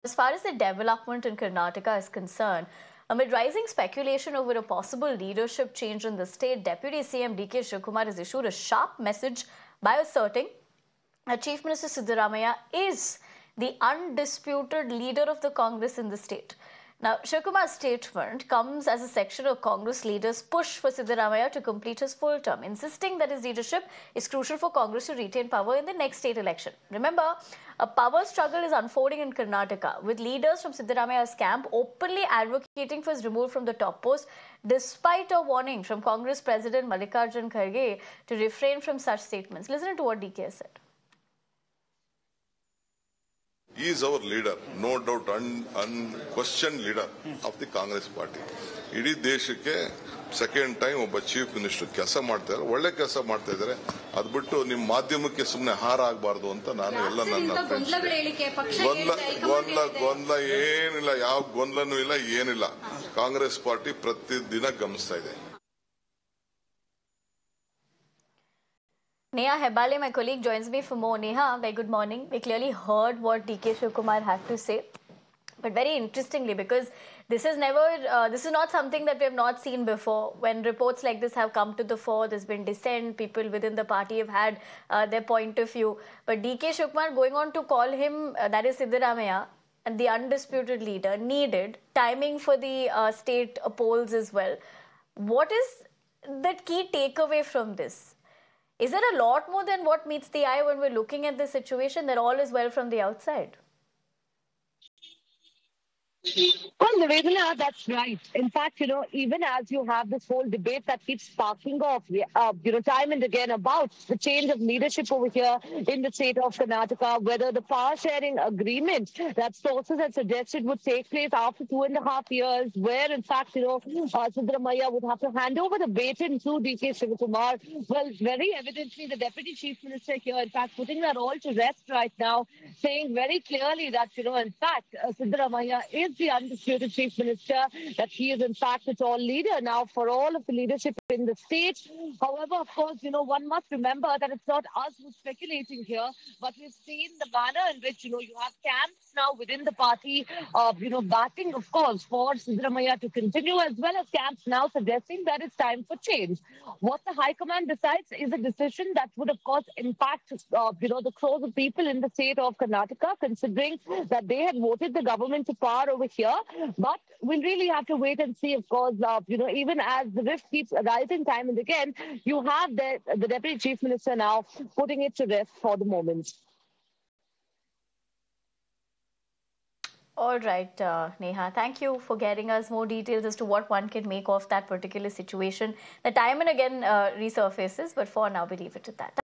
As far as the development in Karnataka is concerned, amid rising speculation over a possible leadership change in the state, Deputy CM D.K. Shivakumar has issued a sharp message by asserting that Chief Minister Siddaramaiah is the undisputed leader of the Congress in the state. Now, Shivakumar's statement comes as a section of Congress leaders' push for Siddaramaiah to complete his full term, insisting that his leadership is crucial for Congress to retain power in the next state election. Remember, a power struggle is unfolding in Karnataka, with leaders from Siddaramaiah's camp openly advocating for his removal from the top post, despite a warning from Congress President Mallikarjun Kharge to refrain from such statements. Listen to what DK said. He is our leader, no doubt, unquestioned leader of the Congress party. ಇಡೀ ದೇಶಕ್ಕೆ second time ಒಬ್ಬ chief minister ಕೆಲಸ ಮಾಡ್ತಾ ಇದ್ದಾರೆ, ಒಳ್ಳೆ ಕೆಲಸ ಮಾಡ್ತಾ ಇದ್ದಾರೆ. ಅದು ಬಿಟ್ಟು ನಿಮ್ಮ ಮಾಧ್ಯಮಕ್ಕೆ ಸುಮ್ಮನೆ ಹಾರ ಆಗಬಾರ್ದು ಅಂತ ನಾನು ಎಲ್ಲ ನನ್ನ ಗೊಂದಲ ಏನಿಲ್ಲ, ಯಾವ ಗೊಂದಲನೂ ಇಲ್ಲ, ಏನಿಲ್ಲ. ಕಾಂಗ್ರೆಸ್ ಪಾರ್ಟಿ ಪ್ರತಿದಿನ ಗಮನಿಸ್ತಾ ಇದೆ. Neha Hebale, my colleague, joins me for more. Neha, very good morning. We clearly heard what D.K. Shivakumar had to say, but very interestingly, because this is not something that we have not seen before. When reports like this have come to the fore, there's been dissent. People within the party have had their point of view. But D.K. Shivakumar going on to call him, that is Siddaramaiah, and the undisputed leader, needed timing for the state polls as well. What is the key takeaway from this? Is there a lot more than what meets the eye when we're looking at this situation, that all is well from the outside? Well, Nivedana, that's right. In fact, even as you have this whole debate that keeps sparking off, time and again about the change of leadership over here in the state of Karnataka, whether the power sharing agreement that sources had suggested would take place after 2.5 years, where in fact, Siddaramaiah would have to hand over the baton to D.K. Shivakumar. Well, very evidently, the Deputy Chief Minister here, in fact, putting that all to rest right now, saying very clearly that, in fact, Siddaramaiah is the undisputed Chief Minister, that he is in fact the tall leader now for all of the leadership in the state. However, of course, one must remember that it's not us who's speculating here, but we've seen the manner in which, you have camps now within the party, backing, of course, for Siddaramaiah to continue, as well as camps now suggesting that it's time for change. What the High Command decides is a decision that would, of course, impact, the crores of people in the state of Karnataka, considering that they had voted the government to power over here. But we'll really have to wait and see, of course, even as the rift keeps rising time and again, you have the Deputy Chief Minister now putting it to rest for the moment. All right, Neha, thank you for getting us more details as to what one can make of that particular situation. The time and again resurfaces, but for now we leave it at that.